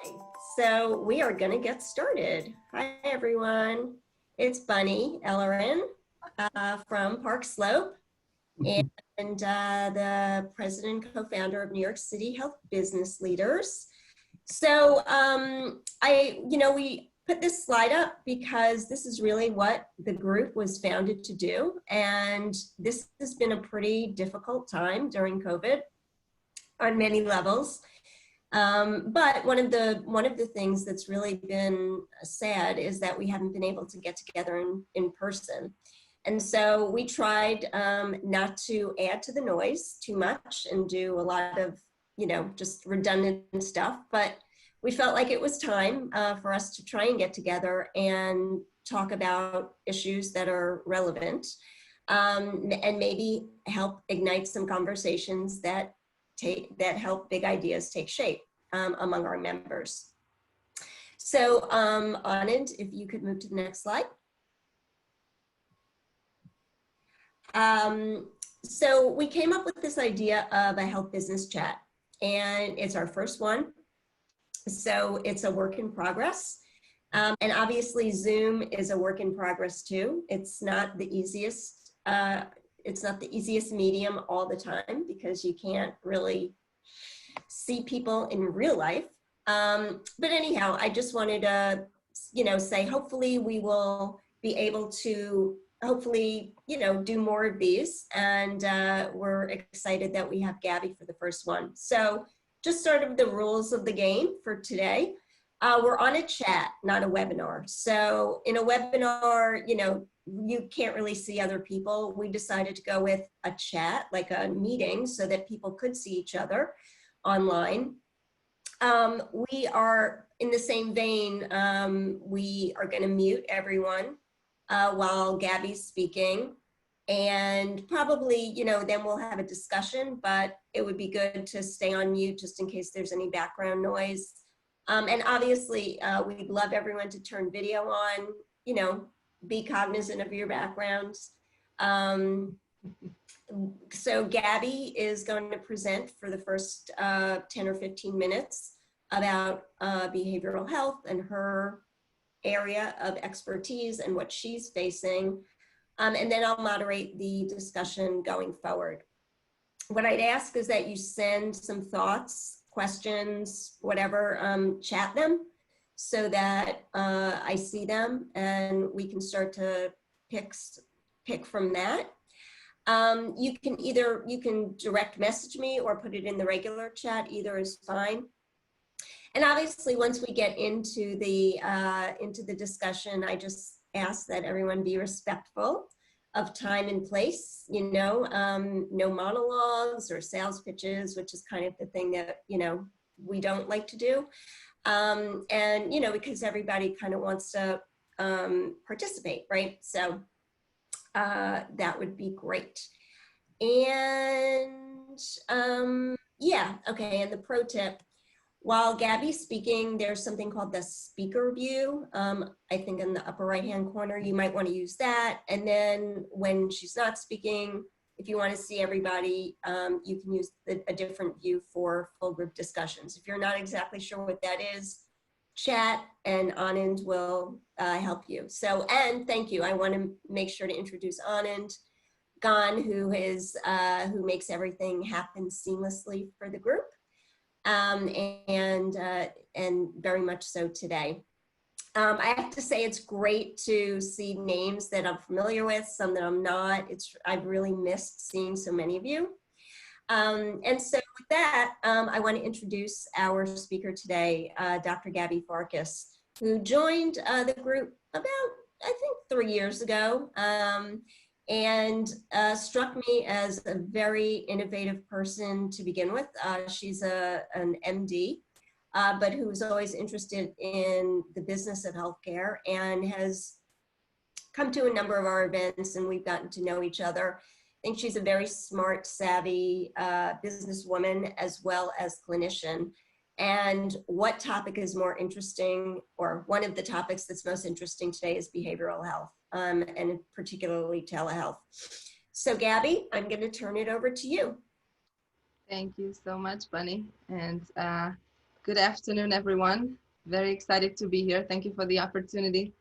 Okay, so we are going to get started. Hi, everyone. It's Bunny Ellerin from Park Slope and the president and co-founder of New York City Health Business Leaders. So we put this slide up because this is really what the group was founded to do. And this has been a pretty difficult time during COVID on many levels. But one of the things that's really been sad is that we haven't been able to get together in person. And so we tried not to add to the noise too much and do a lot of, just redundant stuff, but we felt like it was time for us to try and get together and talk about issues that are relevant and maybe help ignite some conversations that help big ideas take shape among our members. So Anand, if you could move to the next slide. So we came up with this idea of a health business chat, and it's our first one. So it's a work in progress. And obviously Zoom is a work in progress too. It's not the easiest medium all the time because you can't really see people in real life. But anyhow, I just wanted to, say hopefully we will be able to do more of these. And we're excited that we have Gabby for the first one. So just sort of the rules of the game for today. We're on a chat, not a webinar. So in a webinar, you can't really see other people. We decided to go with a chat, like a meeting, so that people could see each other online. We are in the same vein, we are going to mute everyone while Gabby's speaking, and probably, then we'll have a discussion, but it would be good to stay on mute just in case there's any background noise. And obviously, we'd love everyone to turn video on, be cognizant of your backgrounds. So Gabby is going to present for the first 10 or 15 minutes about behavioral health and her area of expertise and what she's facing. And then I'll moderate the discussion going forward. What I'd ask is that you send some thoughts, questions, whatever, chat them so that I see them and we can start to pick from that. You can direct message me or put it in the regular chat, either is fine. And obviously once we get into the discussion, I just ask that everyone be respectful of time and place, no monologues or sales pitches, which is kind of the thing that, we don't like to do. And, because everybody kind of wants to participate, right? So that would be great. And yeah, okay, and the pro tip, while Gabby's speaking, there's something called the speaker view. I think in the upper right-hand corner, you might want to use that. And then when she's not speaking, if you want to see everybody, you can use a different view for full group discussions. If you're not exactly sure what that is, chat and Anand will help you. So, and thank you. I want to make sure to introduce Anand Gan, who makes everything happen seamlessly for the group. And very much so today. I have to say it's great to see names that I'm familiar with, some that I'm not. I've really missed seeing so many of you. And so with that, I want to introduce our speaker today, Dr. Gabby Farkas, who joined the group about, I think, 3 years ago. And struck me as a very innovative person to begin with. She's an MD, but who was always interested in the business of healthcare and has come to a number of our events, and we've gotten to know each other. I think she's a very smart, savvy businesswoman as well as clinician. And what topic is more interesting, or one of the topics that's most interesting today, is behavioral health, and particularly telehealth. So Gabby, I'm going to turn it over to you. Thank you so much, Bunny. And Good afternoon, everyone. Very excited to be here. Thank you for the opportunity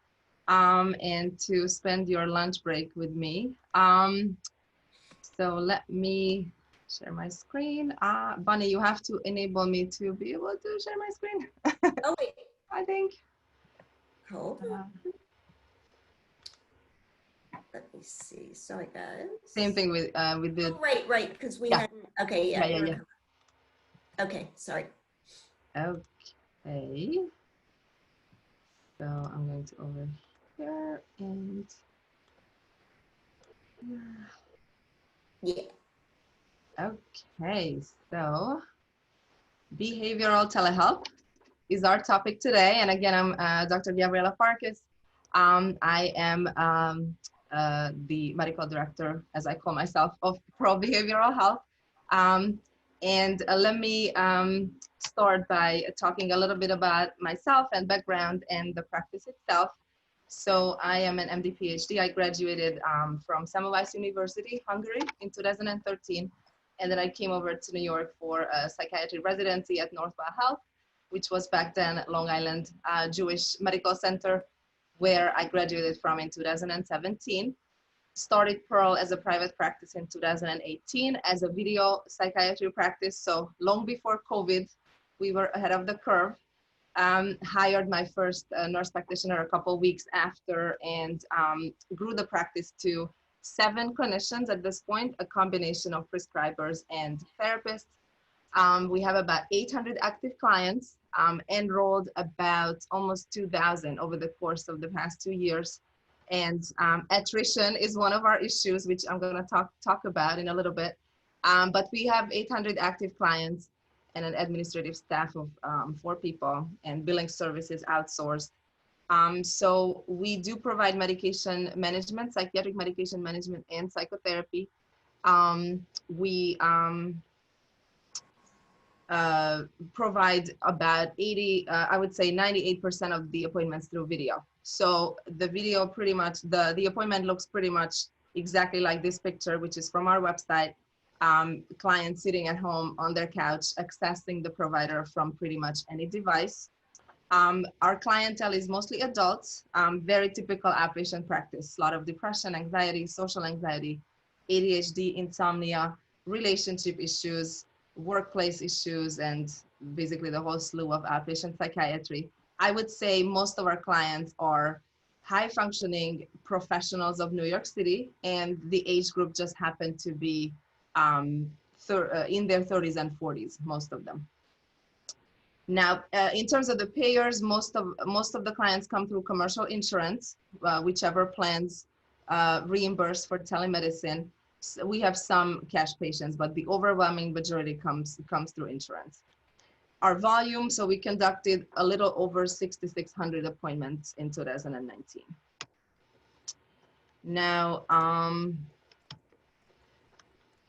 and to spend your lunch break with me. So let me share my screen. Bunny, you have to enable me to be able to share my screen. Oh, wait. I think. Hold on. Let me see. Sorry, guys. Same thing with the. Oh, right, because we Yeah. hadn't. Okay, yeah. Yeah. Okay, sorry. Okay. So I'm going to over here and. Yeah. Okay, so behavioral telehealth is our topic today. And again, I'm Dr. Gabriella Farkas. I am the medical director, as I call myself, of Pro Behavioral Health. And let me start by talking a little bit about myself and background and the practice itself. So I am an MD PhD. I graduated from Semmelweis University, Hungary in 2013. And then I came over to New York for a psychiatry residency at Northwell Health, which was back then Long Island Jewish Medical Center, where I graduated from in 2017. Started Pearl as a private practice in 2018 as a video psychiatry practice. So long before COVID, we were ahead of the curve. Hired my first nurse practitioner a couple weeks after and grew the practice to 7 clinicians at this point, a combination of prescribers and therapists. We have about 800 active clients, enrolled about almost 2,000 over the course of the past 2 years. And attrition is one of our issues, which I'm going to talk about in a little bit. But we have 800 active clients and an administrative staff of 4 people, and billing services outsourced. So we do provide medication management, psychiatric medication management, and psychotherapy. We provide about 80, I would say 98% of the appointments through video. So the video pretty much, the appointment looks pretty much exactly like this picture, which is from our website. Clients sitting at home on their couch, accessing the provider from pretty much any device. Our clientele is mostly adults, very typical outpatient practice, a lot of depression, anxiety, social anxiety, ADHD, insomnia, relationship issues, workplace issues, and basically the whole slew of outpatient psychiatry. I would say most of our clients are high functioning professionals of New York City, and the age group just happened to be in their 30s and 40s, most of them. Now, in terms of the payers, most of the clients come through commercial insurance, whichever plans reimburse for telemedicine. So we have some cash patients, but the overwhelming majority comes through insurance. Our volume, so we conducted a little over 6,600 appointments in 2019. Now,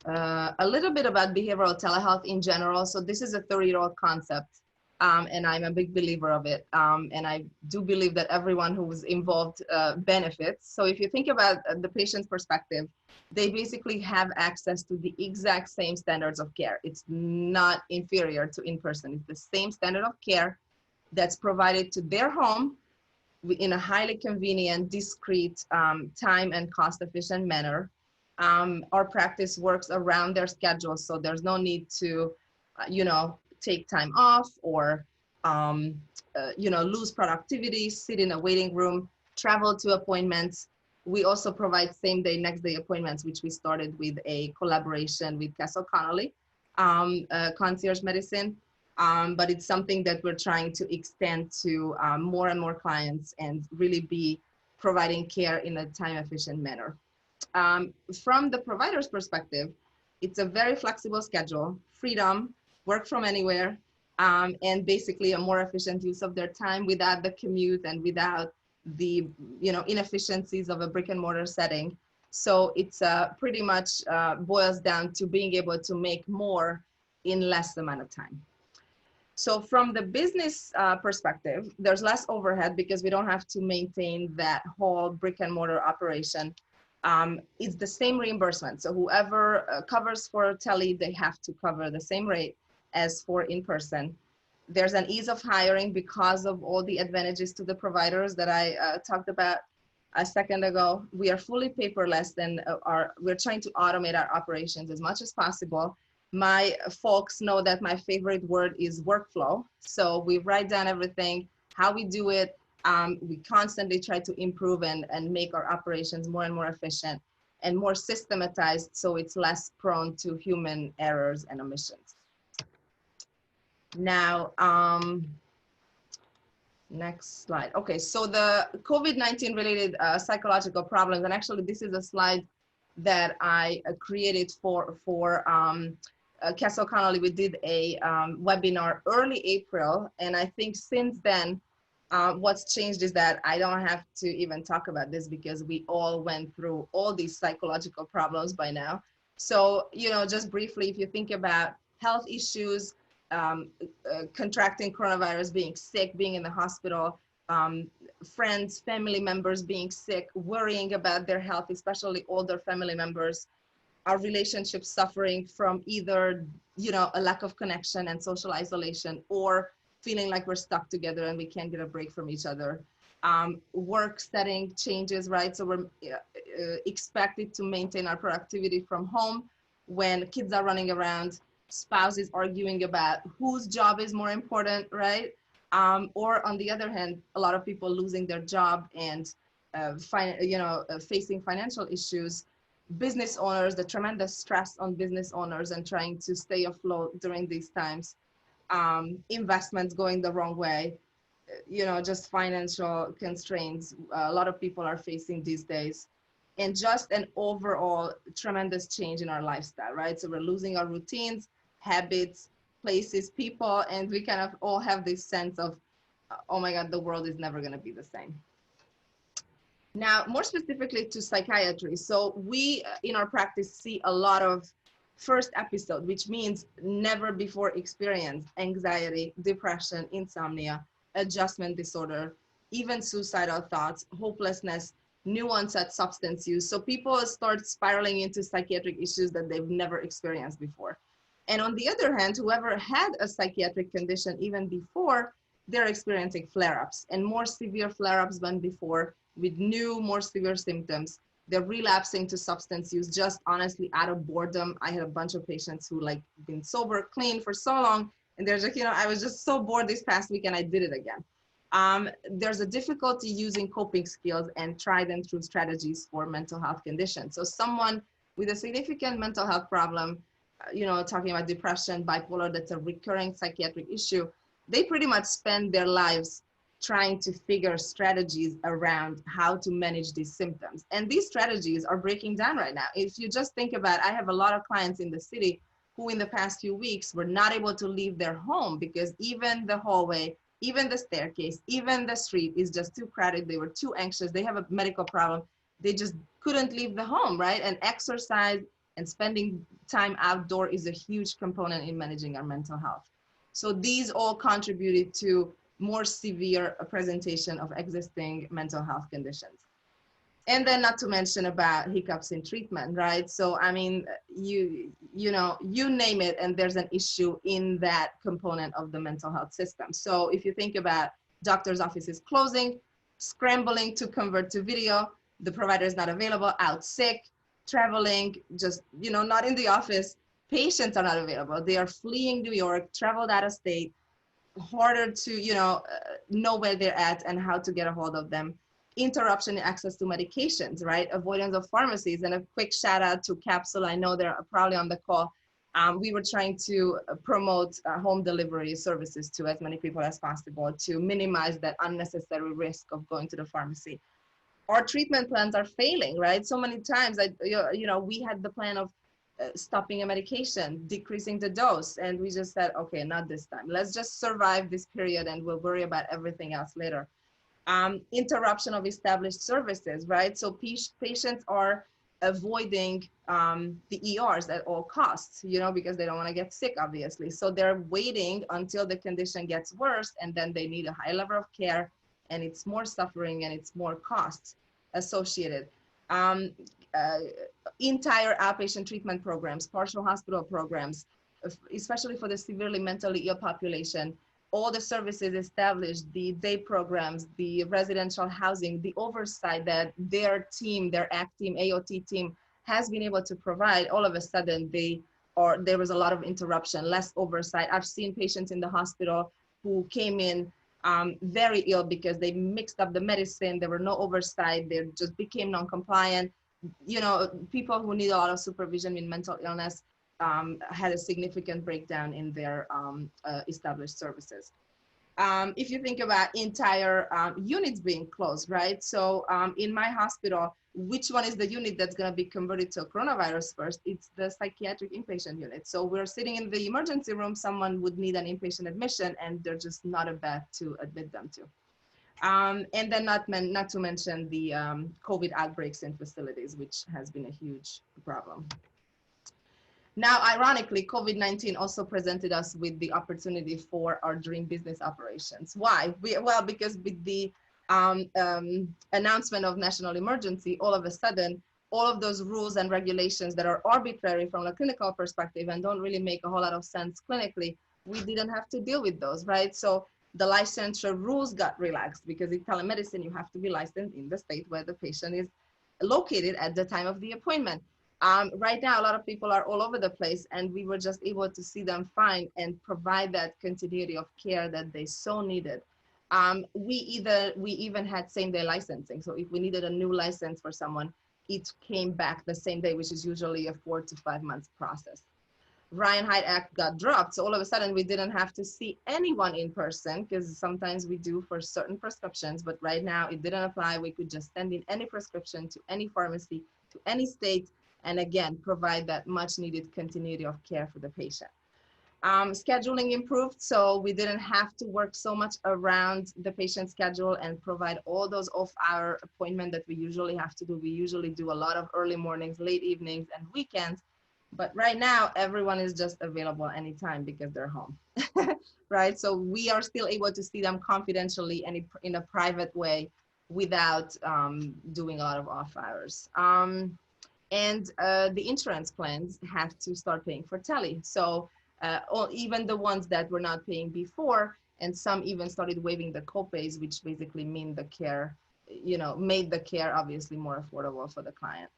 a little bit about behavioral telehealth in general. So this is a 30-year-old concept, and I'm a big believer of it. And I do believe that everyone who's involved benefits. So if you think about the patient's perspective, they basically have access to the exact same standards of care. It's not inferior to in-person. It's the same standard of care that's provided to their home in a highly convenient, discreet, time and cost-efficient manner. Our practice works around their schedule, so there's no need to, take time off or, lose productivity, sit in a waiting room, travel to appointments. We also provide same-day, next-day appointments, which we started with a collaboration with Castle Connolly, concierge medicine. But it's something that we're trying to extend to more and more clients and really be providing care in a time-efficient manner. From the provider's perspective, it's a very flexible schedule, freedom, work from anywhere, and basically a more efficient use of their time without the commute and without the inefficiencies of a brick and mortar setting. So it's pretty much boils down to being able to make more in less amount of time. So from the business perspective, there's less overhead because we don't have to maintain that whole brick and mortar operation. It's the same reimbursement. So whoever covers for tele, they have to cover the same rate as for in-person. There's an ease of hiring because of all the advantages to the providers that I talked about a second ago. We are fully paperless, and we're trying to automate our operations as much as possible. My folks know that my favorite word is workflow. So we write down everything, how we do it. We constantly try to improve and make our operations more and more efficient and more systematized, so it's less prone to human errors and omissions. Now, next slide. Okay, so the COVID-19 related psychological problems, and actually this is a slide that I created for Castle Connolly. We did a webinar early April, and I think since then, what's changed is that I don't have to even talk about this because we all went through all these psychological problems by now. So, you know, just briefly, if you think about health issues, contracting coronavirus, being sick, being in the hospital, friends, family members being sick, worrying about their health, especially older family members, our relationships suffering from either, you know, a lack of connection and social isolation, or feeling like we're stuck together and we can't get a break from each other. Work setting changes, right? So we're expected to maintain our productivity from home when kids are running around, spouses arguing about whose job is more important, right? Or on the other hand, a lot of people losing their job and facing financial issues. Business owners, the tremendous stress on business owners and trying to stay afloat during these times. Investments going the wrong way, you know, just financial constraints a lot of people are facing these days, and just an overall tremendous change in our lifestyle, right? So we're losing our routines, habits, places, people, and we kind of all have this sense of, oh my God, the world is never going to be the same. Now, more specifically to psychiatry. So we, in our practice, see a lot of first episode, which means never before experienced anxiety, depression, insomnia, adjustment disorder, even suicidal thoughts, hopelessness, new onset substance use. So people start spiraling into psychiatric issues that they've never experienced before. And on the other hand, whoever had a psychiatric condition even before, they're experiencing flare-ups, and more severe flare-ups than before, with new, more severe symptoms. They're relapsing to substance use just honestly out of boredom. I had a bunch of patients who like been sober, clean for so long, and they're like, you know, I was just so bored this past week and I did it again. There's a difficulty using coping skills and tried and true strategies for mental health conditions. So someone with a significant mental health problem, you know, talking about depression, bipolar, that's a recurring psychiatric issue, they pretty much spend their lives trying to figure strategies around how to manage these symptoms. And these strategies are breaking down right now. If you just think about, I have a lot of clients in the city who in the past few weeks were not able to leave their home because even the hallway, even the staircase, even the street is just too crowded. They were too anxious. They have a medical problem. They just couldn't leave the home, right? And exercise and spending time outdoor is a huge component in managing our mental health. So these all contributed to more severe presentation of existing mental health conditions. And then not to mention about hiccups in treatment, right? So, I mean, you name it, and there's an issue in that component of the mental health system. So if you think about doctor's offices closing, scrambling to convert to video, the provider is not available, out sick, traveling, just, you know, not in the office, patients are not available. They are fleeing New York, traveled out of state, harder to know where they're at and how to get a hold of them. Interruption in access to medications, right? Avoidance of pharmacies. And a quick shout out to Capsule. I know they're probably on the call. We were trying to promote home delivery services to as many people as possible to minimize that unnecessary risk of going to the pharmacy. Our treatment plans are failing, right? So many times, we had the plan of stopping a medication, decreasing the dose, and we just said, okay, not this time. Let's just survive this period and we'll worry about everything else later. Interruption of established services, right? So patients are avoiding the ERs at all costs, because they don't want to get sick, obviously. So they're waiting until the condition gets worse, and then they need a high level of care, and it's more suffering and it's more costs associated. Entire outpatient treatment programs, partial hospital programs, especially for the severely mentally ill population, all the services established, the day programs, the residential housing, the oversight that their team, their ACT team, AOT team has been able to provide, all of a sudden there was a lot of interruption, less oversight. I've seen patients in the hospital who came in very ill because they mixed up the medicine, there were no oversight, they just became non-compliant. You know, people who need a lot of supervision in mental illness had a significant breakdown in their established services. If you think about entire units being closed, right? So in my hospital, which one is the unit that's going to be converted to coronavirus first? It's the psychiatric inpatient unit. So we're sitting in the emergency room, someone would need an inpatient admission and they're just not a bed to admit them to. And then not to mention the COVID outbreaks in facilities, which has been a huge problem. Now, ironically, COVID-19 also presented us with the opportunity for our dream business operations. Why? Well, because with the announcement of national emergency, all of a sudden, all of those rules and regulations that are arbitrary from a clinical perspective and don't really make a whole lot of sense clinically, we didn't have to deal with those, right? So the licensure rules got relaxed because in telemedicine, you have to be licensed in the state where the patient is located at the time of the appointment. Right now, a lot of people are all over the place and we were just able to see them fine and provide that continuity of care that they so needed. We even had same-day licensing. So if we needed a new license for someone, it came back the same day, which is usually a 4 to 5 month process. Ryan Hyde Act got dropped. So all of a sudden we didn't have to see anyone in person because sometimes we do for certain prescriptions, but right now it didn't apply. We could just send in any prescription to any pharmacy, to any state, and again, provide that much needed continuity of care for the patient. Scheduling improved, so we didn't have to work so much around the patient schedule and provide all those off-hour appointments that we usually have to do. We usually do a lot of early mornings, late evenings, and weekends. But right now, everyone is just available anytime because they're home, right? So we are still able to see them confidentially and in a private way without doing a lot of off hours. And the insurance plans have to start paying for tele. So even the ones that were not paying before, and some even started waiving the copays, which basically mean the care, made the care obviously more affordable for the client.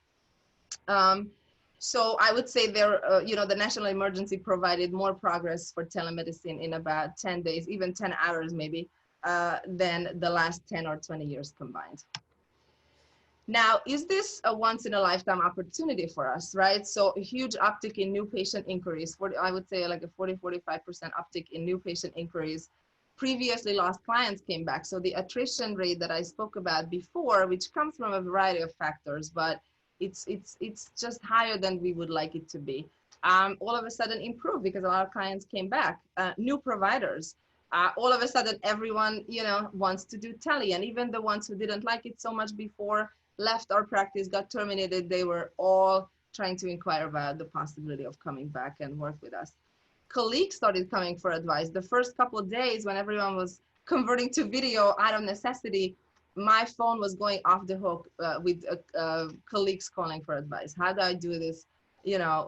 So I would say there, the national emergency provided more progress for telemedicine in about 10 days, even 10 hours maybe, than the last 10 or 20 years combined. Now, is this a once in a lifetime opportunity for us, right? So a huge uptick in new patient inquiries, I would say like a 40-45% uptick in new patient inquiries. Previously lost clients came back. So the attrition rate that I spoke about before, which comes from a variety of factors, but it's just higher than we would like it to be. All of a sudden improved because a lot of clients came back. New providers, all of a sudden everyone, wants to do tele, and even the ones who didn't like it so much before, left our practice, got terminated, they were all trying to inquire about the possibility of coming back and work with us. Colleagues started coming for advice. The first couple of days when everyone was converting to video out of necessity, my phone was going off the hook with colleagues calling for advice. How do I do this?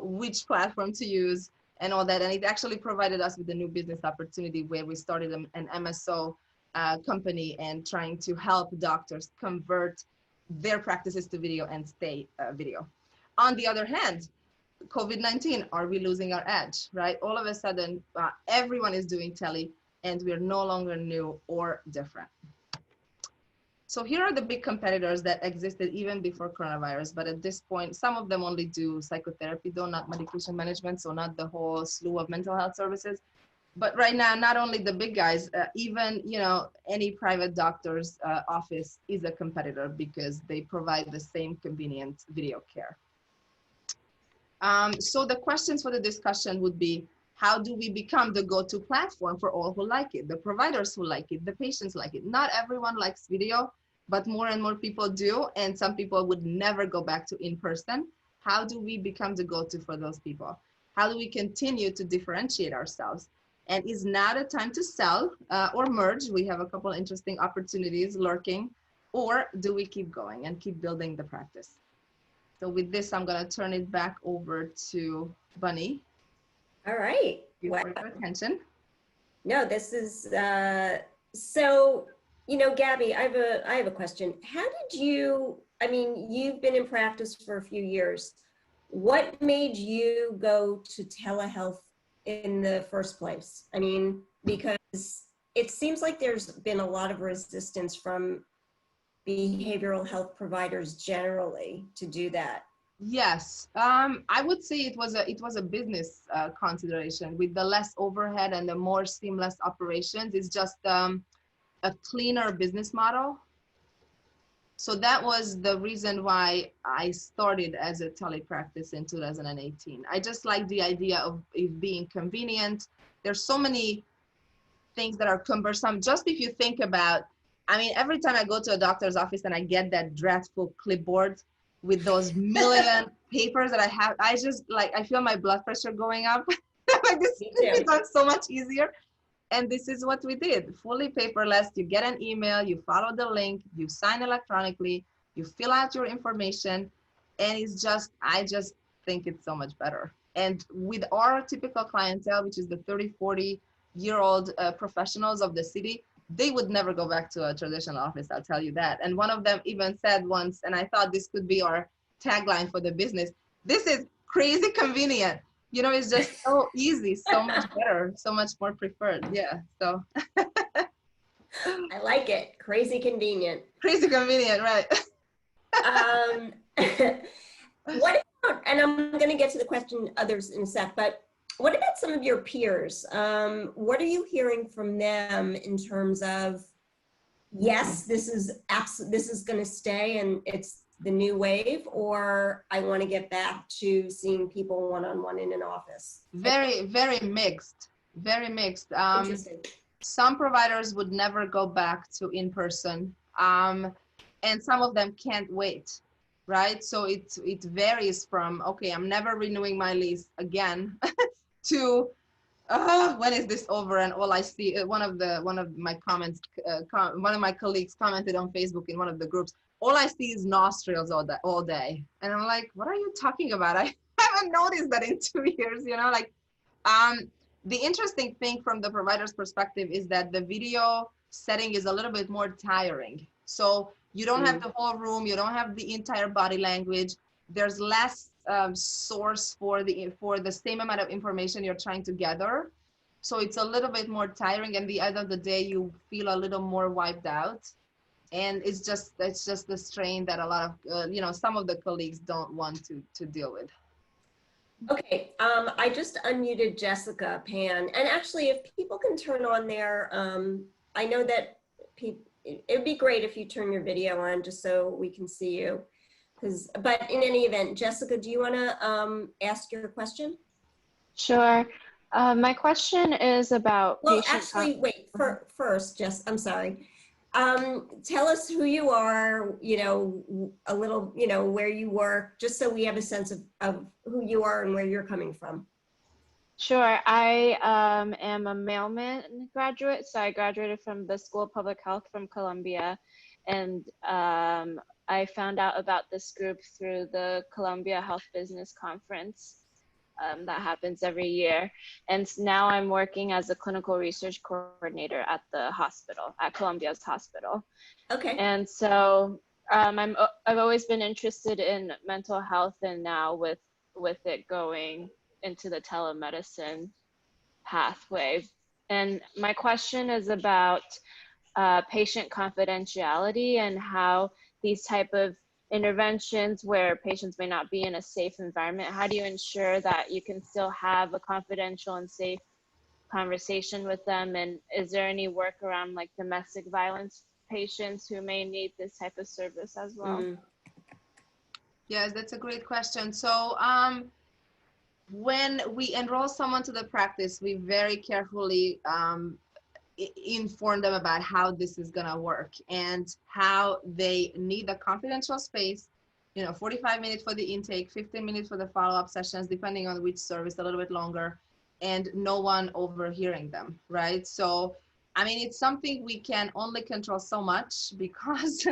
Which platform to use and all that. And it actually provided us with a new business opportunity where we started an MSO company and trying to help doctors convert their practices to video and stay video. On the other hand, COVID-19, are we losing our edge, right? All of a sudden, everyone is doing tele and we're no longer new or different. So here are the big competitors that existed even before coronavirus, but at this point, some of them only do psychotherapy, though not medication management, so not the whole slew of mental health services. But right now, not only the big guys, even any private doctor's office is a competitor because they provide the same convenient video care. So the questions for the discussion would be, how do we become the go-to platform for all who like it? The providers who like it, the patients like it. Not everyone likes video, but more and more people do, and some people would never go back to in-person. How do we become the go-to for those people? How do we continue to differentiate ourselves? And is now the time to sell or merge? We have a couple of interesting opportunities lurking, or do we keep going and keep building the practice? So with this, I'm gonna turn it back over to Bunny. All right. Thank you for your attention. No, this is, so, you know, Gabby, I have a question. How did you, I mean, you've been in practice for a few years. What made you go to telehealth in the first place? I mean, because it seems like there's been a lot of resistance from behavioral health providers generally to do that. Yes, I would say it was a business consideration. With the less overhead and the more seamless operations, it's just a cleaner business model. So that was the reason why I started as a telepractice in 2018. I just like the idea of it being convenient. There's so many things that are cumbersome. Just if you think about, I mean, every time I go to a doctor's office and I get that dreadful clipboard with those million papers that I have, I just like, I feel my blood pressure going up. Like this would be done so much easier. And this is what we did, fully paperless. You get an email, you follow the link, you sign electronically, you fill out your information, and it's just, I just think it's so much better. And with our typical clientele, which is the 30, 40-year-old professionals of the city, they would never go back to a traditional office, I'll tell you that. And one of them even said once, and I thought this could be our tagline for the business, this is crazy convenient. You know, it's just so easy, so much better, so much more preferred. Yeah, so. I like it. Crazy convenient. Crazy convenient, right? What about, and I'm going to get to the question others in a sec, but what about some of your peers? What are you hearing from them in terms of, yes, this is going to stay and it's the new wave, or I want to get back to seeing people one-on-one in an office? Very, very mixed. Very mixed. Interesting. Some providers would never go back to in-person, and some of them can't wait, right? So it varies from, okay, I'm never renewing my lease again, to when is this over? And all I see, one of my comments, one of my colleagues commented on Facebook in one of the groups, all I see is nostrils all day. And I'm like, what are you talking about? I haven't noticed that in 2 years, you know, like, the interesting thing from the provider's perspective is that the video setting is a little bit more tiring. So you don't have the whole room, you don't have the entire body language. There's less source for the same amount of information you're trying to gather. So it's a little bit more tiring, and at the end of the day, you feel a little more wiped out. And it's just the strain that a lot of, you know, some of the colleagues don't want to deal with. Okay, I just unmuted Jessica Pan, and actually if people can turn on their, I know that it would be great if you turn your video on just so we can see you. But in any event, Jessica, do you want to ask your question? Sure. My question is about Well, actually, wait, first, Jess, I'm sorry. Tell us who you are, you know, a little, you know, where you work, just so we have a sense of who you are and where you're coming from. Sure. I am a mailman graduate. So I graduated from the School of Public Health from Columbia. And I found out about this group through the Columbia Health Business Conference that happens every year. And now I'm working as a clinical research coordinator at the hospital, at Columbia's hospital. Okay. And so I've always been interested in mental health, and now with it going into the telemedicine pathway. And my question is about patient confidentiality and how these type of interventions where patients may not be in a safe environment, how do you ensure that you can still have a confidential and safe conversation with them? And is there any work around like domestic violence patients who may need this type of service as well? Mm-hmm. Yes, that's a great question. So when we enroll someone to the practice, we very carefully inform them about how this is going to work and how they need a confidential space, you know, 45 minutes for the intake, 15 minutes for the follow-up sessions, depending on which service, a little bit longer, and no one overhearing them, right? So, I mean, it's something we can only control so much because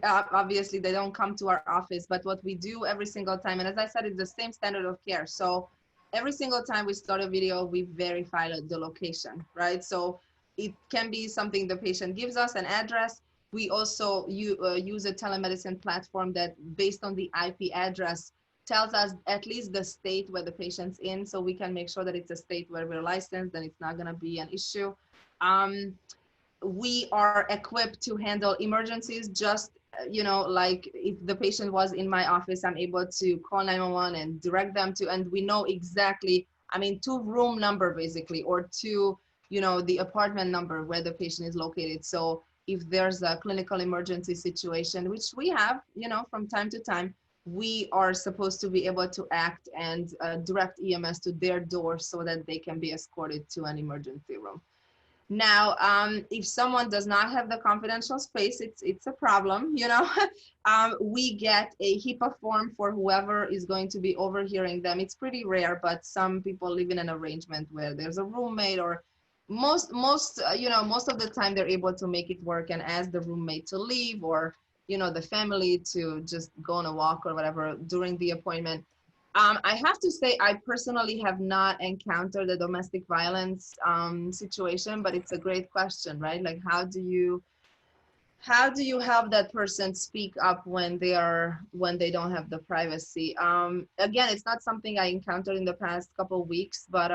obviously they don't come to our office, but what we do every single time, and as I said, it's the same standard of care. So every single time we start a video, we verify the location, right? So it can be something the patient gives us, an address. We also use a telemedicine platform that, based on the IP address, tells us at least the state where the patient's in, so we can make sure that it's a state where we're licensed and it's not going to be an issue. We are equipped to handle emergencies. Just, like if the patient was in my office, I'm able to call 911 and direct them to, and we know exactly, to room number basically, or to, the apartment number where the patient is located. So if there's a clinical emergency situation, which we have, from time to time, we are supposed to be able to act and direct EMS to their door so that they can be escorted to an emergency room. Now, if someone does not have the confidential space, it's a problem, we get a HIPAA form for whoever is going to be overhearing them. It's pretty rare, but some people live in an arrangement where there's a roommate, or most of the time they're able to make it work and ask the roommate to leave, or, the family to just go on a walk or whatever during the appointment. I have to say, I personally have not encountered a domestic violence situation, but it's a great question, right? Like, how do you help that person speak up when they don't have the privacy? Again, it's not something I encountered in the past couple of weeks, but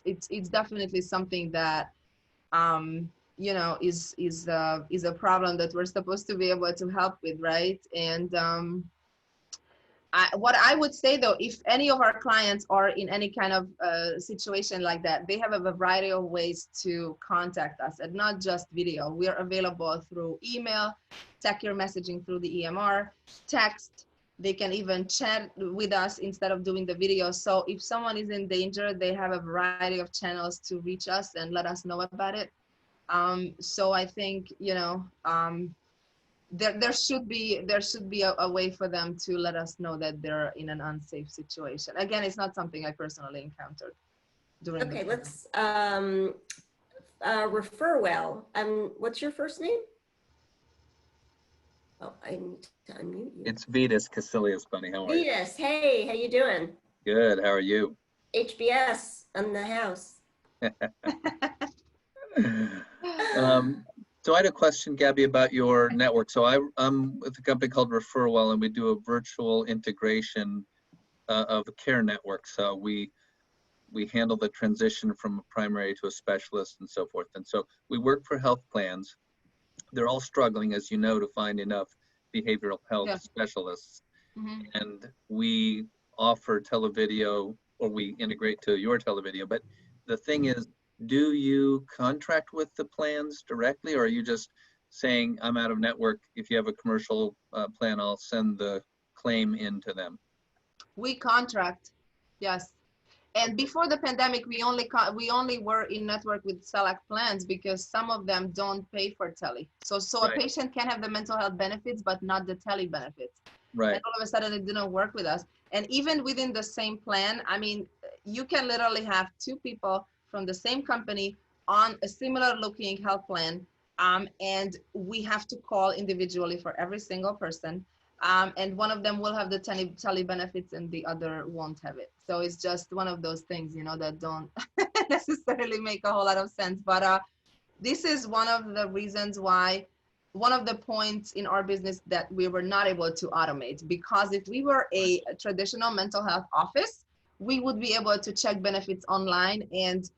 it's definitely something that is a problem that we're supposed to be able to help with, right? And what I would say though, if any of our clients are in any kind of situation like that, they have a variety of ways to contact us, and not just video. We are available through email, secure messaging through the EMR, text. They can even chat with us instead of doing the video. So if someone is in danger, they have a variety of channels to reach us and let us know about it. So I think, there should be a way for them to let us know that they're in an unsafe situation. Again, it's not something I personally encountered during. Okay, let's refer well. What's your first name? Oh, I need to unmute you. It's Vitas Casilius, Bunny. How are you? Vitas, hey, how you doing? Good. How are you? HBS on the house. So I had a question, Gabby, about your network. So I'm with a company called ReferWell, and we do a virtual integration of a care network. So we handle the transition from a primary to a specialist and so forth. And so we work for health plans. They're all struggling, as you know, to find enough behavioral health specialists. Mm-hmm. And we offer televideo, or we integrate to your televideo. But the thing is, do you contract with the plans directly, or are you just saying, I'm out of network, if you have a commercial plan, I'll send the claim in to them? We contract, yes. And before the pandemic, we only were in network with select plans because some of them don't pay for tele. So right. A patient can have the mental health benefits, but not the tele benefits. Right. And all of a sudden it didn't work with us. And even within the same plan, you can literally have two people from the same company on a similar looking health plan. And we have to call individually for every single person. And one of them will have the tele benefits and the other won't have it. So it's just one of those things, that don't necessarily make a whole lot of sense. But this is one of the reasons why, one of the points in our business that we were not able to automate, because if we were a traditional mental health office, we would be able to check benefits online and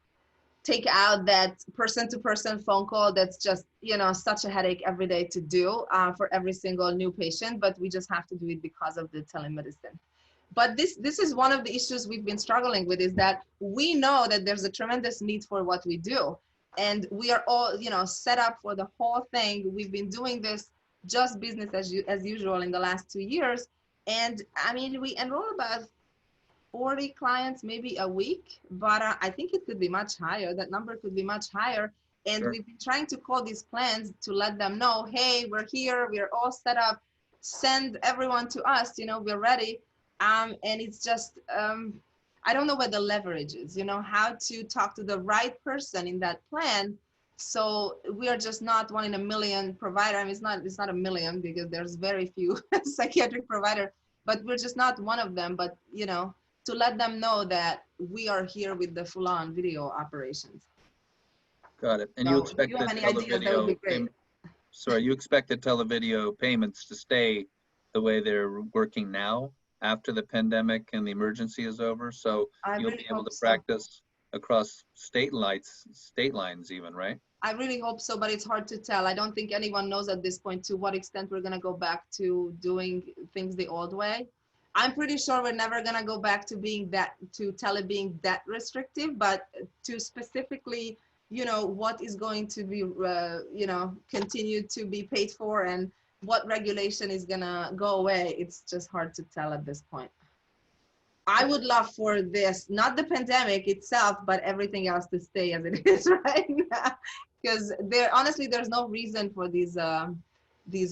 take out that person-to-person phone call that's just, such a headache every day to do for every single new patient, but we just have to do it because of the telemedicine. But this is one of the issues we've been struggling with, is that we know that there's a tremendous need for what we do. And we are all, set up for the whole thing. We've been doing this just business as usual in the last 2 years. And we enroll about 40 clients maybe a week, but I think it could be much higher. That number could be much higher. And Sure. We've been trying to call these plans to let them know, hey, we're here, we're all set up, send everyone to us, we're ready. And it's just, I don't know where the leverage is, how to talk to the right person in that plan. So we are just not one in a million provider. It's not a million because there's very few psychiatric providers, but we're just not one of them. But, to let them know that we are here with the full-on video operations. Got it. And So you if expect you the have any ideas, that would be great. sorry, you expect the televideo payments to stay the way they're working now after the pandemic and the emergency is over? So I you'll really be able hope to so. practice across state lines even, right? I really hope so, but it's hard to tell. I don't think anyone knows at this point to what extent we're gonna go back to doing things the old way. I'm pretty sure we're never gonna go back to being tele being that restrictive, but to specifically, you know, what is going to be, you know, continued to be paid for and what regulation is gonna go away, it's just hard to tell at this point. I would love for this, not the pandemic itself, but everything else to stay as it is right now. Because honestly, there's no reason for these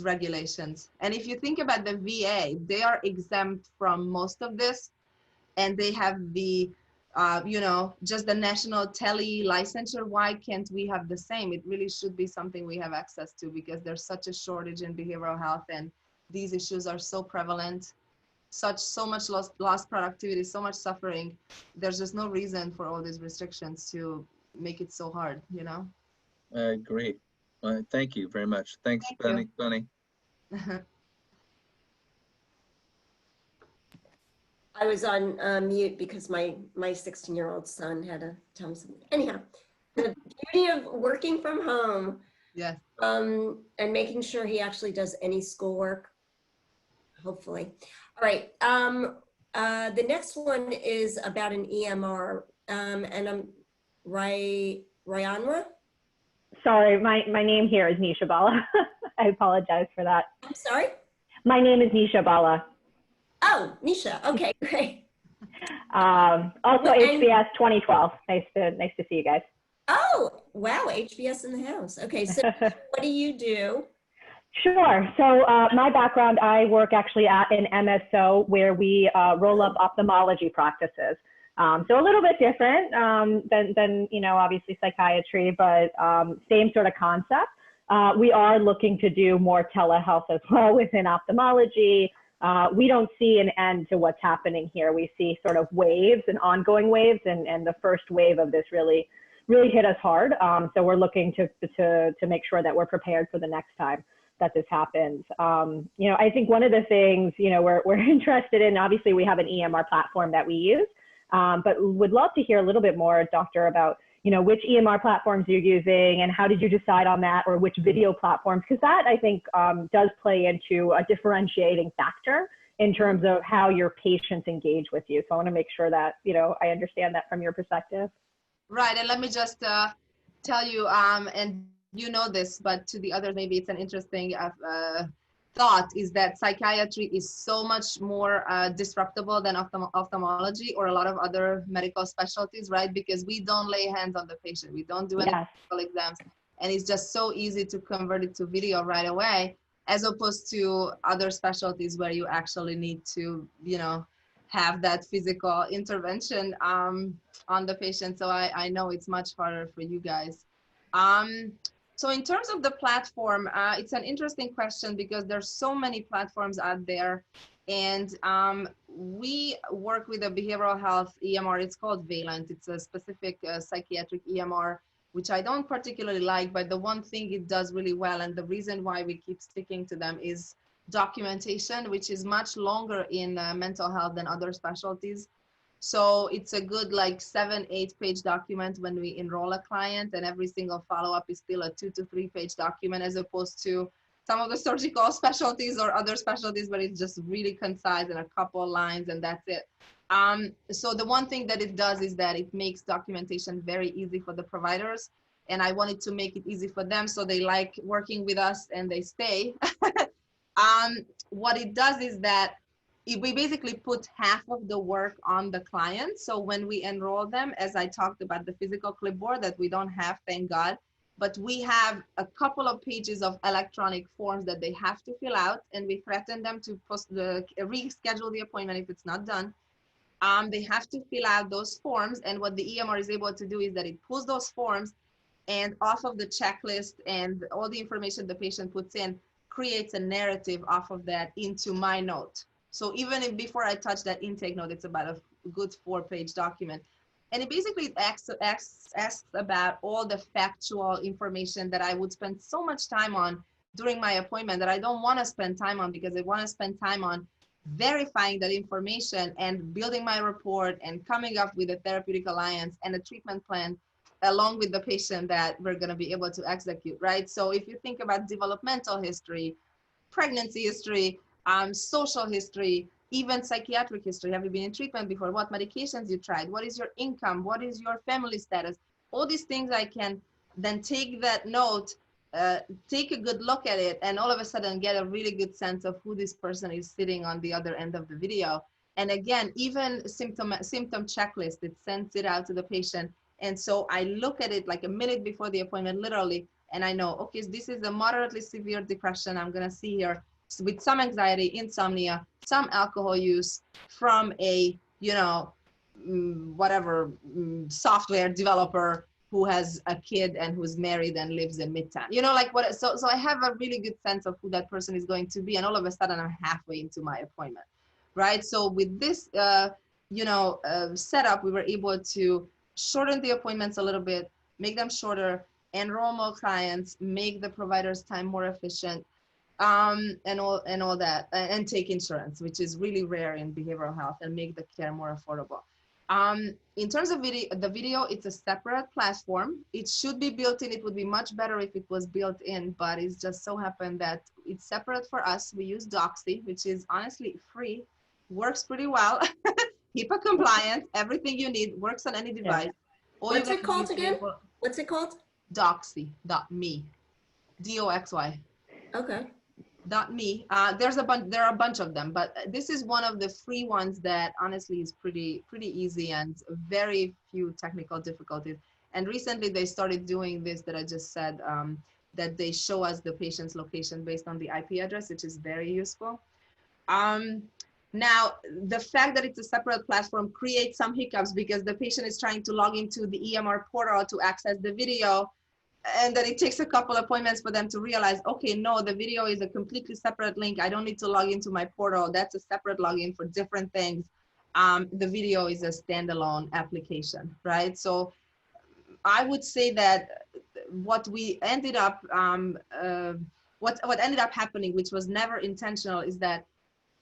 regulations. And if you think about the VA, they are exempt from most of this, and they have the, you know, just the national tele licensure. Why can't we have the same? It really should be something we have access to, because there's such a shortage in behavioral health, and these issues are so prevalent. So much lost productivity, so much suffering. There's just no reason for all these restrictions to make it so hard, you know? I agree. Well, thank you very much. Thanks, Thank Benny. I was on mute because my 16-year-old son had to tell me something. Anyhow, the beauty of working from home, Yes. and making sure he actually does any schoolwork, hopefully. All right, the next one is about an EMR, and I'm Ryanra. Sorry, my name here is Nisha Bala. I apologize for that. I'm sorry? My name is Nisha Bala. Oh, Nisha, okay, great. Also HBS 2012. Nice to see you guys. Oh, wow, HBS in the house. Okay, so what do you do? Sure. So my background, I work actually at an MSO where we roll up ophthalmology practices. So a little bit different than you know, obviously psychiatry, but same sort of concept. We are looking to do more telehealth as well within ophthalmology. We don't see an end to what's happening here. We see sort of waves and ongoing waves, and the first wave of this really hit us hard. So we're looking to make sure that we're prepared for the next time that this happens. You know, I think one of the things, you know, we're interested in, obviously we have an EMR platform that we use, but would love to hear a little bit more, Doctor, about, you know, which EMR platforms you're using and how did you decide on that, or which video platforms? Because that, I think, does play into a differentiating factor in terms of how your patients engage with you. So I want to make sure that, you know, I understand that from your perspective. Right, and let me just tell you, and you know this, but to the others, maybe it's an interesting thought, is that psychiatry is so much more disruptible than ophthalmology or a lot of other medical specialties, right? Because we don't lay hands on the patient. We don't do any medical exams. And it's just so easy to convert it to video right away, as opposed to other specialties where you actually need to, you know, have that physical intervention on the patient. So I know it's much harder for you guys. So in terms of the platform, it's an interesting question because there's so many platforms out there, and we work with a behavioral health EMR. It's called Valent. It's a specific psychiatric EMR, which I don't particularly like, but the one thing it does really well, and the reason why we keep sticking to them, is documentation, which is much longer in mental health than other specialties. So it's a good like 7-8 page document when we enroll a client, and every single follow-up is still a 2 to 3 page document, as opposed to some of the surgical specialties or other specialties where it's just really concise and a couple of lines and that's it. So the one thing that it does is that it makes documentation very easy for the providers, and I wanted to make it easy for them so they like working with us and they stay. What it does is that we basically put half of the work on the client. So when we enroll them, as I talked about the physical clipboard that we don't have, thank God, but we have a couple of pages of electronic forms that they have to fill out, and we threaten them to reschedule the appointment if it's not done. They have to fill out those forms, and what the EMR is able to do is that it pulls those forms, and off of the checklist and all the information the patient puts in, creates a narrative off of that into my note. So even if before I touch that intake note, it's about good 4-page document. And it basically asks about all the factual information that I would spend so much time on during my appointment that I don't want to spend time on, because I want to spend time on verifying that information and building my report and coming up with a therapeutic alliance and a treatment plan along with the patient that we're going to be able to execute, right? So if you think about developmental history, pregnancy history, social history, even psychiatric history, have you been in treatment before, what medications you tried, what is your income, what is your family status, all these things I can then take that note, take a good look at it, and all of a sudden get a really good sense of who this person is sitting on the other end of the video. And again, even symptom checklist, it sends it out to the patient. And so I look at it like a minute before the appointment, literally, and I know, okay, this is a moderately severe depression I'm gonna see here with some anxiety, insomnia, some alcohol use from a, you know, software developer who has a kid and who's married and lives in Midtown. You know, like what, so I have a really good sense of who that person is going to be, and all of a sudden I'm halfway into my appointment, right? So with this, setup, we were able to shorten the appointments a little bit, make them shorter, enroll more clients, make the provider's time more efficient, and all that, and take insurance, which is really rare in behavioral health, and make the care more affordable. In terms of the video, it's a separate platform. It should be built in. It would be much better if it was built in, but it's just so happened that it's separate for us. We use Doxy, which is honestly free, works pretty well, HIPAA compliant, everything you need, works on any device. What's it called again? What's it called? Doxy.me, D-O-X-Y. Okay. .me. There are a bunch of them, but this is one of the free ones that honestly is pretty easy and very few technical difficulties. And recently they started doing this that I just said, that they show us the patient's location based on the IP address, which is very useful. Now, the fact that it's a separate platform creates some hiccups because the patient is trying to log into the EMR portal to access the video, and then it takes a couple appointments for them to realize, okay, no, the video is a completely separate link. I don't need to log into my portal. That's a separate login for different things. The video is a standalone application, right? So I would say that what we ended up, what ended up happening, which was never intentional, is that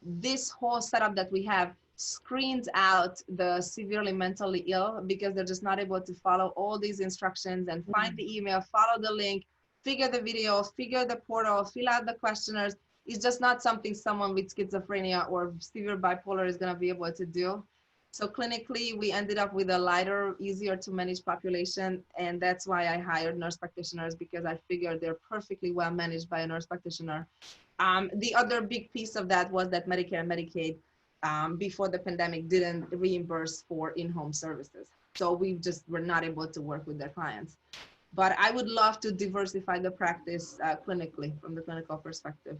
this whole setup that we have screens out the severely mentally ill because they're just not able to follow all these instructions and find the email, follow the link, figure the video, figure the portal, fill out the questionnaires. It's just not something someone with schizophrenia or severe bipolar is going to be able to do. So clinically, we ended up with a lighter, easier to manage population. And that's why I hired nurse practitioners, because I figured they're perfectly well managed by a nurse practitioner. The other big piece of that was that Medicare and Medicaid before the pandemic didn't reimburse for in-home services. So we just were not able to work with their clients. But I would love to diversify the practice clinically from the clinical perspective.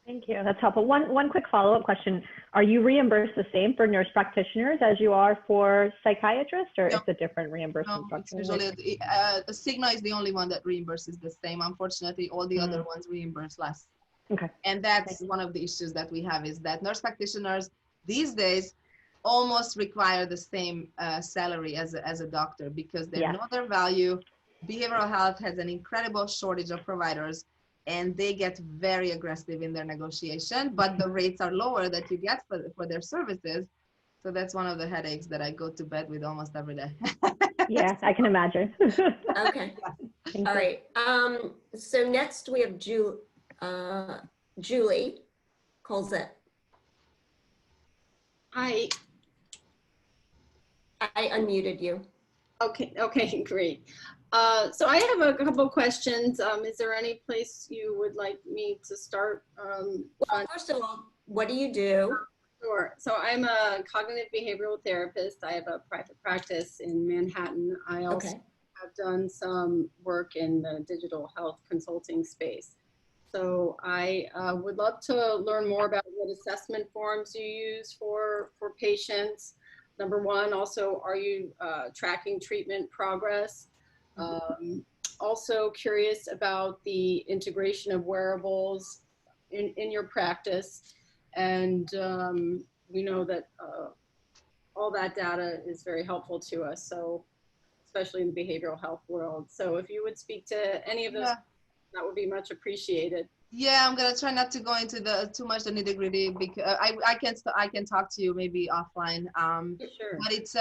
Thank you. That's helpful. One quick follow-up question. Are you reimbursed the same for nurse practitioners as you are for psychiatrists, or it's a different reimbursement structure? It's usually, Cigna is the only one that reimburses the same. Unfortunately, all the other ones reimburse less. Okay. And that's one of the issues that we have, is that nurse practitioners these days almost require the same salary as a doctor, because they know their value. Behavioral health has an incredible shortage of providers, and they get very aggressive in their negotiation, but the rates are lower that you get for their services. So that's one of the headaches that I go to bed with almost every day. Yeah, I can imagine. Okay. All right. So next we have Julie Colzett. Hi. I unmuted you. Okay, great. So I have a couple of questions. Is there any place you would like me to start? Well, first of all, what do you do? Sure. So I'm a cognitive behavioral therapist. I have a private practice in Manhattan. I also have done some work in the digital health consulting space. So I would love to learn more about what assessment forms you use for patients. Number one, also, are you tracking treatment progress? Also curious about the integration of wearables in your practice. And we know that all that data is very helpful to us. So especially in the behavioral health world. So if you would speak to any of those, Yeah. that would be much appreciated. Yeah, I'm gonna try not to go into the too much the nitty gritty because I can talk to you maybe offline. Sure. But it's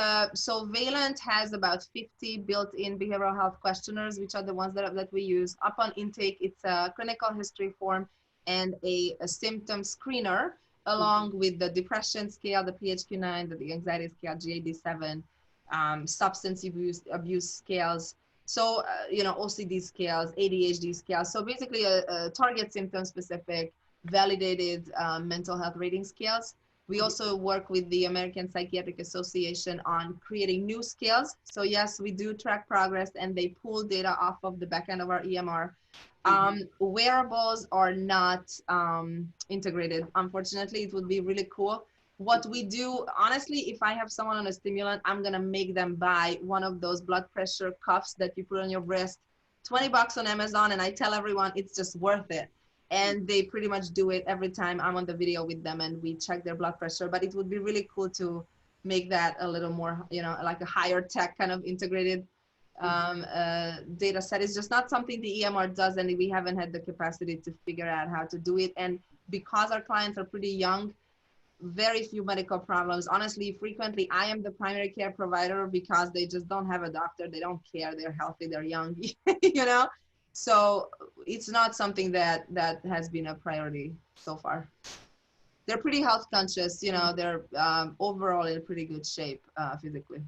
so Valent has about 50 built-in behavioral health questionnaires, which are the ones that we use. Upon intake, it's a clinical history form and a symptom screener, along with the depression scale, the PHQ-9, the anxiety scale, GAD-7, substance abuse scales. So, you know, OCD scales, ADHD scales. So basically a target symptom specific, validated mental health rating scales. We also work with the American Psychiatric Association on creating new scales. So yes, we do track progress and they pull data off of the back end of our EMR. Wearables are not integrated. Unfortunately, it would be really cool. What we do, honestly, if I have someone on a stimulant, I'm gonna make them buy one of those blood pressure cuffs that you put on your wrist, 20 bucks on Amazon, and I tell everyone it's just worth it. And they pretty much do it every time I'm on the video with them and we check their blood pressure. But it would be really cool to make that a little more, you know, like a higher tech kind of integrated data set. It's just not something the EMR does, and we haven't had the capacity to figure out how to do it. And because our clients are pretty young, very few medical problems. Honestly, frequently I am the primary care provider because they just don't have a doctor. They don't care. They're healthy. They're young, you know? So it's not something that has been a priority so far. They're pretty health conscious, you know, they're overall in pretty good shape physically.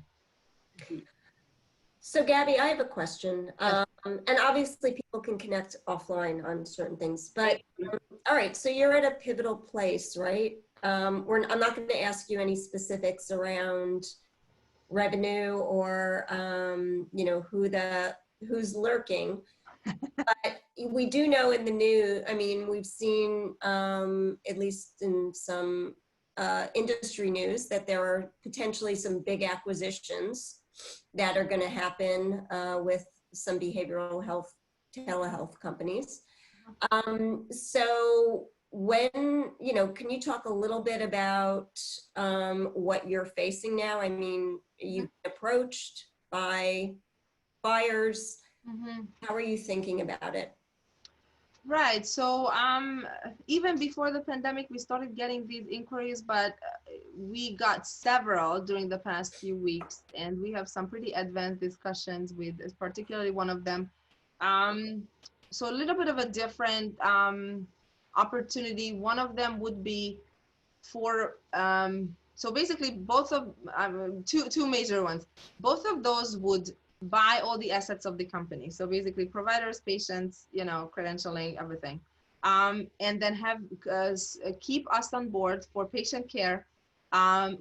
So Gabby, I have a question. Yes. And obviously people can connect offline on certain things, but all right, so you're at a pivotal place, right? I'm not going to ask you any specifics around revenue or, you know, who's lurking, but we do know in the news, I mean, we've seen, at least in some industry news, that there are potentially some big acquisitions that are going to happen with some behavioral health telehealth companies. So when, you know, can you talk a little bit about what you're facing now? I mean, you've been approached by buyers. How are you thinking about it? Right. So even before the pandemic, we started getting these inquiries, but we got several during the past few weeks, and we have some pretty advanced discussions with particularly one of them. So a little bit of a different opportunity. One of them would be for, so basically both of, two major ones. Both of those would buy all the assets of the company. So basically providers, patients, you know, credentialing, everything. And then have keep us on board for patient care,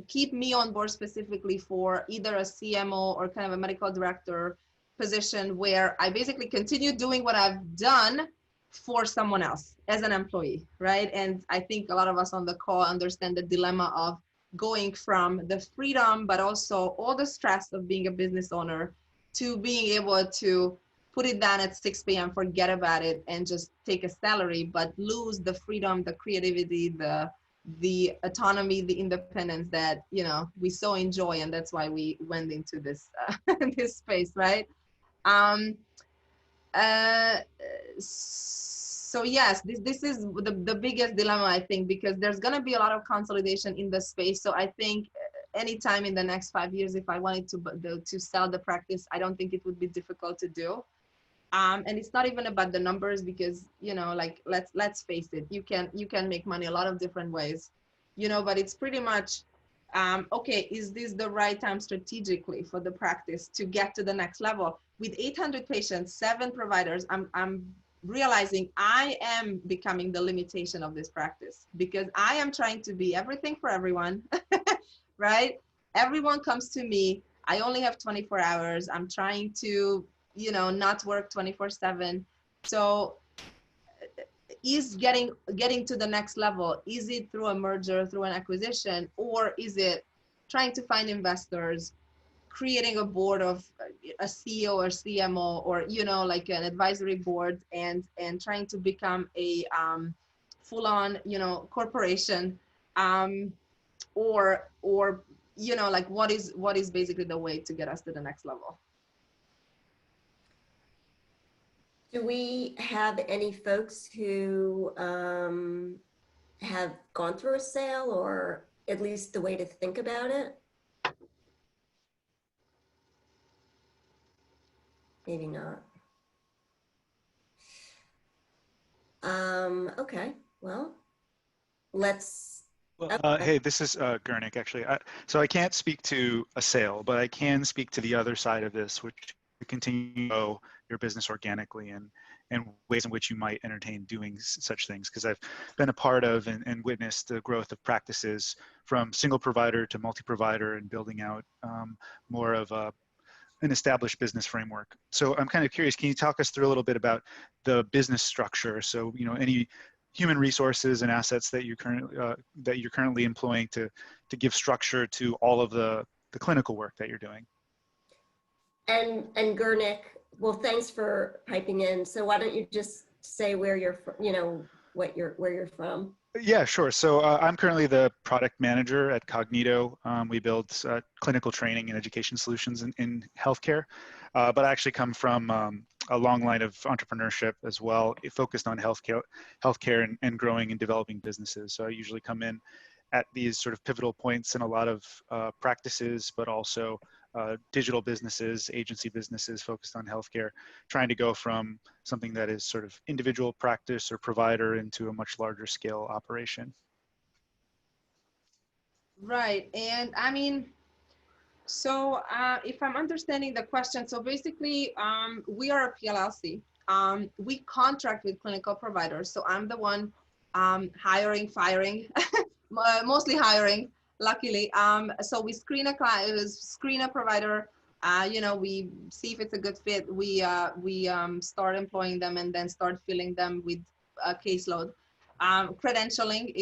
keep me on board specifically for either a CMO or kind of a medical director position where I basically continue doing what I've done for someone else as an employee, right? And I think a lot of us on the call understand the dilemma of going from the freedom, but also all the stress of being a business owner to being able to put it down at 6 p.m., forget about it, and just take a salary, but lose the freedom, the creativity, the autonomy, the independence that, you know, we so enjoy, and that's why we went into this this space, right? So yes, this is the biggest dilemma, I think, because there's going to be a lot of consolidation in the space. So I think anytime in the next 5 years, if I wanted to sell the practice, I don't think it would be difficult to do. And it's not even about the numbers, because, you know, like let's face it, you can make money a lot of different ways, you know, but it's pretty much okay, is this the right time strategically for the practice to get to the next level? With 800 patients, 7 providers, I'm realizing I am becoming the limitation of this practice, because I am trying to be everything for everyone, right? Everyone comes to me. I only have 24 hours. I'm trying to, you know, not work 24/7. So is getting to the next level, is it through a merger, through an acquisition, or is it trying to find investors, creating a board of a CEO or CMO, or, you know, like an advisory board, and trying to become a full-on, you know, corporation, or you know, like what is basically the way to get us to the next level. Do we have any folks who have gone through a sale, or at least the way to think about it? Maybe not. Okay, well, let's. Well, hey, this is Gurnik, actually. So I can't speak to a sale, but I can speak to the other side of this, which to continue to grow your business organically and ways in which you might entertain doing such things. Because I've been a part of and witnessed the growth of practices from single provider to multi-provider and building out more of an established business framework. So I'm kind of curious, can you talk us through a little bit about the business structure? So, you know, any human resources and assets that you're currently employing to give structure to all of the clinical work that you're doing. And Gurnik, well, thanks for piping in. So why don't you just say where you're from, you know, where you're from? Yeah, sure. So I'm currently the product manager at Cognito. We build clinical training and education solutions in healthcare, but I actually come from a long line of entrepreneurship as well, focused on healthcare and growing and developing businesses. So I usually come in at these sort of pivotal points in a lot of practices, but also digital businesses, agency businesses focused on healthcare, trying to go from something that is sort of individual practice or provider into a much larger scale operation. Right. And I mean, so if I'm understanding the question, so basically we are a PLLC. We contract with clinical providers. So I'm the one hiring, firing, mostly hiring, luckily. So we screen a client, screen a provider, you know, we see if it's a good fit. We start employing them and then start filling them with a caseload. Credentialing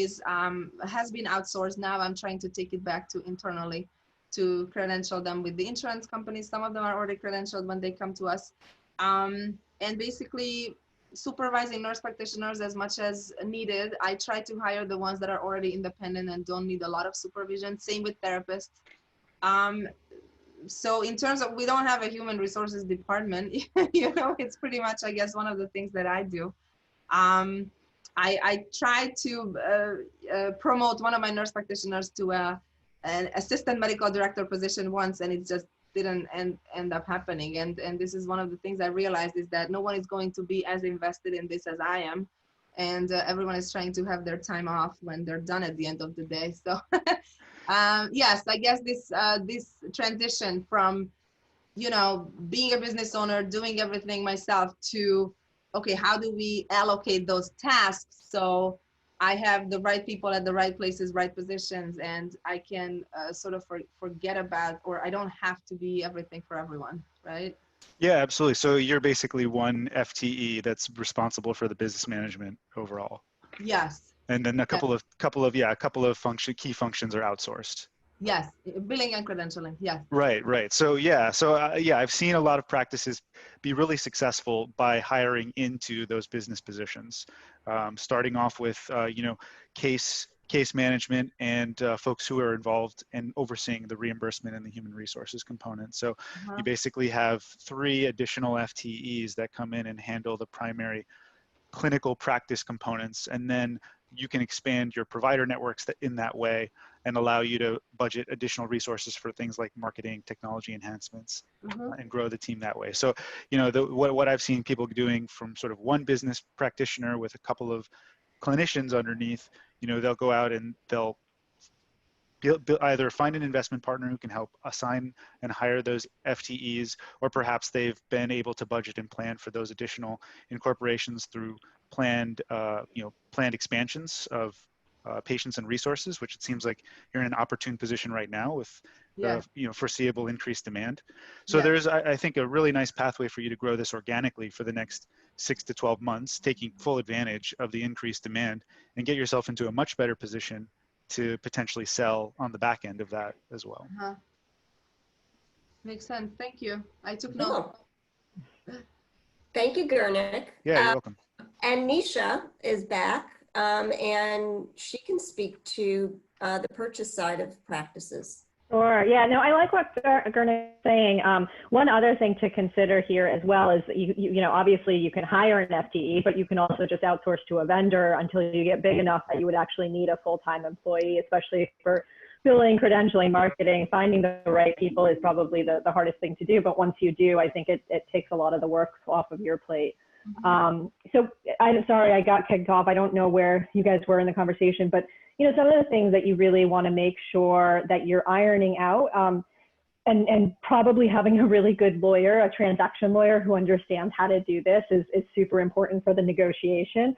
has been outsourced. Now I'm trying to take it back to internally to credential them with the insurance companies. Some of them are already credentialed when they come to us. And basically supervising nurse practitioners as much as needed. I try to hire the ones that are already independent and don't need a lot of supervision. Same with therapists. So in terms of, we don't have a human resources department, you know, it's pretty much, I guess, one of the things that I do. I tried to promote one of my nurse practitioners to an assistant medical director position once, and it just didn't end up happening. And this is one of the things I realized, is that no one is going to be as invested in this as I am. And everyone is trying to have their time off when they're done at the end of the day. So yes, I guess this transition from, you know, being a business owner, doing everything myself, to, okay, how do we allocate those tasks so I have the right people at the right places, right positions, and I can sort of forget about, or I don't have to be everything for everyone, right? Yeah, absolutely. So you're basically one FTE that's responsible for the business management overall. Yes. And then a couple of key functions are outsourced. Yes, billing and credentialing. Yes. Right. So yeah, I've seen a lot of practices be really successful by hiring into those business positions, starting off with you know, case management and folks who are involved in overseeing the reimbursement and the human resources component. So you basically have 3 additional FTEs that come in and handle the primary clinical practice components, and then you can expand your provider networks in that way and allow you to budget additional resources for things like marketing, technology enhancements, and grow the team that way. So, you know, what I've seen people doing from sort of one business practitioner with a couple of clinicians underneath, you know, they'll go out and they'll either find an investment partner who can help assign and hire those FTEs, or perhaps they've been able to budget and plan for those additional incorporations through planned expansions of patients and resources, which it seems like you're in an opportune position right now with you know, foreseeable increased demand. So there's, I think, a really nice pathway for you to grow this organically for the next 6 to 12 months, taking full advantage of the increased demand and get yourself into a much better position to potentially sell on the back end of that as well. Makes sense. Thank you. I took note. Thank you, Gurnik. Yeah, you're welcome. And Nisha is back, and she can speak to the purchase side of practices. Sure. Yeah, no, I like what Gurna is saying. One other thing to consider here as well is that you know, obviously you can hire an FTE, but you can also just outsource to a vendor until you get big enough that you would actually need a full-time employee, especially for billing, credentialing, marketing. Finding the right people is probably the hardest thing to do. But once you do, I think it takes a lot of the work off of your plate. So I'm sorry, I got kicked off. I don't know where you guys were in the conversation, but you know, some of the things that you really want to make sure that you're ironing out, and probably having a really good lawyer, a transaction lawyer who understands how to do this is super important for the negotiation.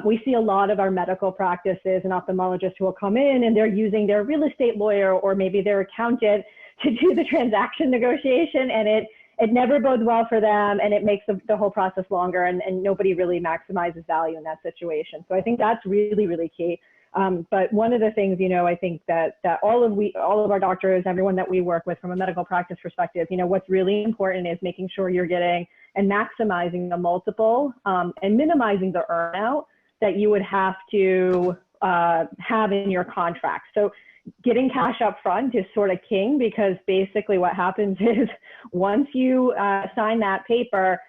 We see a lot of our medical practices and ophthalmologists who will come in and they're using their real estate lawyer or maybe their accountant to do the transaction negotiation, and it never bodes well for them, and it makes the whole process longer, and nobody really maximizes value in that situation. So I think that's really, really key. But one of the things, you know, I think that all of our doctors, everyone that we work with from a medical practice perspective, you know, what's really important is making sure you're getting and maximizing the multiple and minimizing the earnout that you would have to have in your contract. So getting cash up front is sort of king, because basically what happens is once you sign that paper,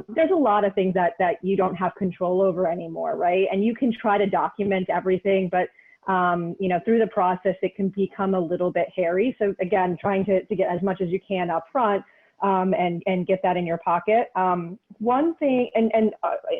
there's a lot of things that you don't have control over anymore, right? And you can try to document everything, but you know, through the process, it can become a little bit hairy. So again, trying to get as much as you can up front and get that in your pocket. One thing, and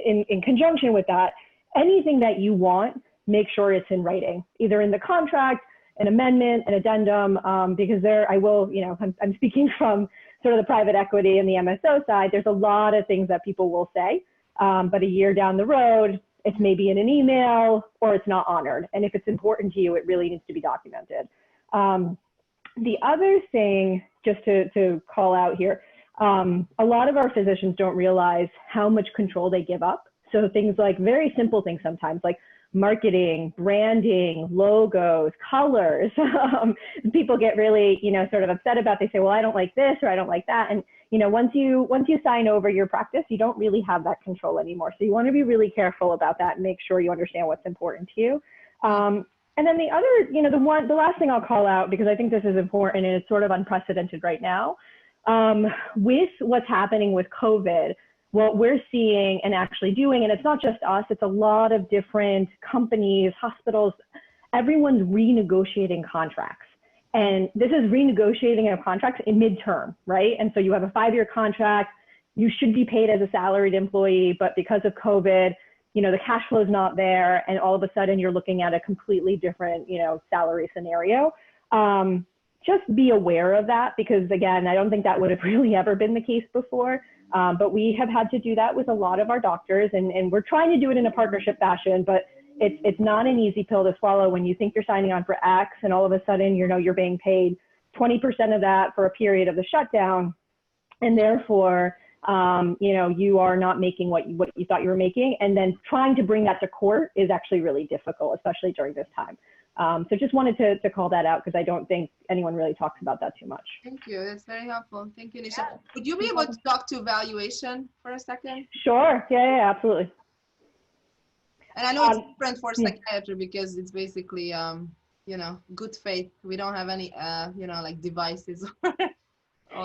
in conjunction with that, anything that you want, make sure it's in writing, either in the contract, an amendment, an addendum, because I will, you know, I'm speaking from sort of the private equity and the MSO side. There's a lot of things that people will say, but a year down the road, it's maybe in an email or it's not honored. And if it's important to you, it really needs to be documented. The other thing, just to call out here, a lot of our physicians don't realize how much control they give up. So things like very simple things sometimes, like marketing, branding, logos, colors. People get really, you know, sort of upset about. They say, well, I don't like this or I don't like that. And you know, once you sign over your practice, you don't really have that control anymore. So you want to be really careful about that and make sure you understand what's important to you. And then the other, you know, the last thing I'll call out, because I think this is important and it's sort of unprecedented right now, with what's happening with COVID. What we're seeing and actually doing, and it's not just us, it's a lot of different companies, hospitals, everyone's renegotiating contracts. And this is renegotiating of contracts in midterm, right? And so you have a 5-year contract, you should be paid as a salaried employee, but because of COVID, you know, the cash flow is not there, and all of a sudden you're looking at a completely different, you know, salary scenario. Just be aware of that, because again, I don't think that would have really ever been the case before. But we have had to do that with a lot of our doctors, and we're trying to do it in a partnership fashion, but it's not an easy pill to swallow when you think you're signing on for X and all of a sudden, you know, you're being paid 20% of that for a period of the shutdown. And therefore, you know, you are not making what you thought you were making. And then trying to bring that to court is actually really difficult, especially during this time. So just wanted to call that out, because I don't think anyone really talks about that too much. Thank you. That's very helpful. Thank you, Nisha. Yeah. Would you be able to talk to valuation for a second? Sure. Yeah, absolutely. And I know it's different for psychiatry because it's basically, you know, good faith. We don't have any, you know, like devices.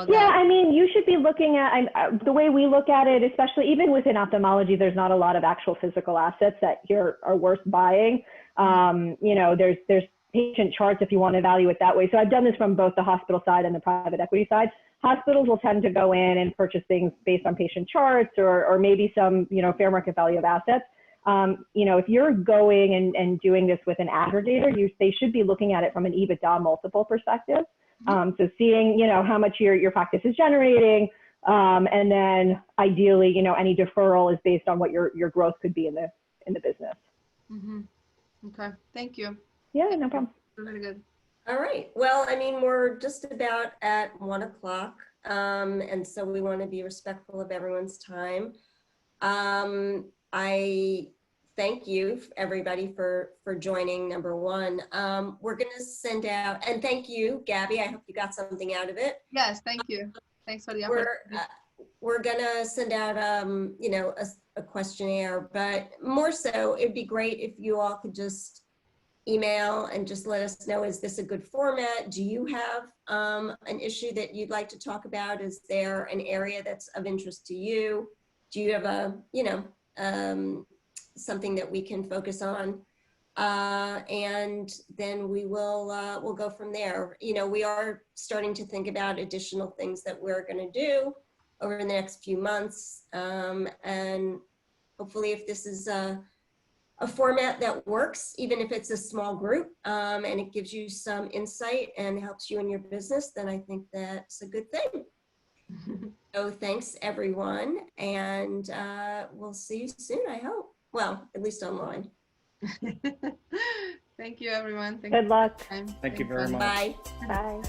Yeah, I mean, you should be looking at, the way we look at it, especially even within ophthalmology, there's not a lot of actual physical assets that are worth buying. You know, there's patient charts if you want to value it that way. So I've done this from both the hospital side and the private equity side. Hospitals will tend to go in and purchase things based on patient charts or maybe some, you know, fair market value of assets. You know, if you're going and doing this with an aggregator, they should be looking at it from an EBITDA multiple perspective. So seeing, you know, how much your practice is generating, and then ideally, you know, any deferral is based on what your growth could be in the business. Mm-hmm. Okay, thank you. Yeah, no problem. Really good. All right. Well, I mean, we're just about at 1 o'clock, and so we want to be respectful of everyone's time. I thank you, everybody, for joining, number one. We're going to send out, and thank you, Gabby. I hope you got something out of it. Yes, thank you. Thanks for the opportunity. We're going to send out, you know, a questionnaire, but more so, it'd be great if you all could just email and just let us know, is this a good format? Do you have an issue that you'd like to talk about? Is there an area that's of interest to you? Do you have a, something that we can focus on? And then we'll go from there. We are starting to think about additional things that we're going to do over the next few months. And hopefully if this is a format that works, even if it's a small group, and it gives you some insight and helps you in your business, then I think that's a good thing. So thanks everyone, and we'll see you soon, I hope. Well, at least online. Thank you, everyone. Good luck. Thank Thank you very much. Bye. Bye.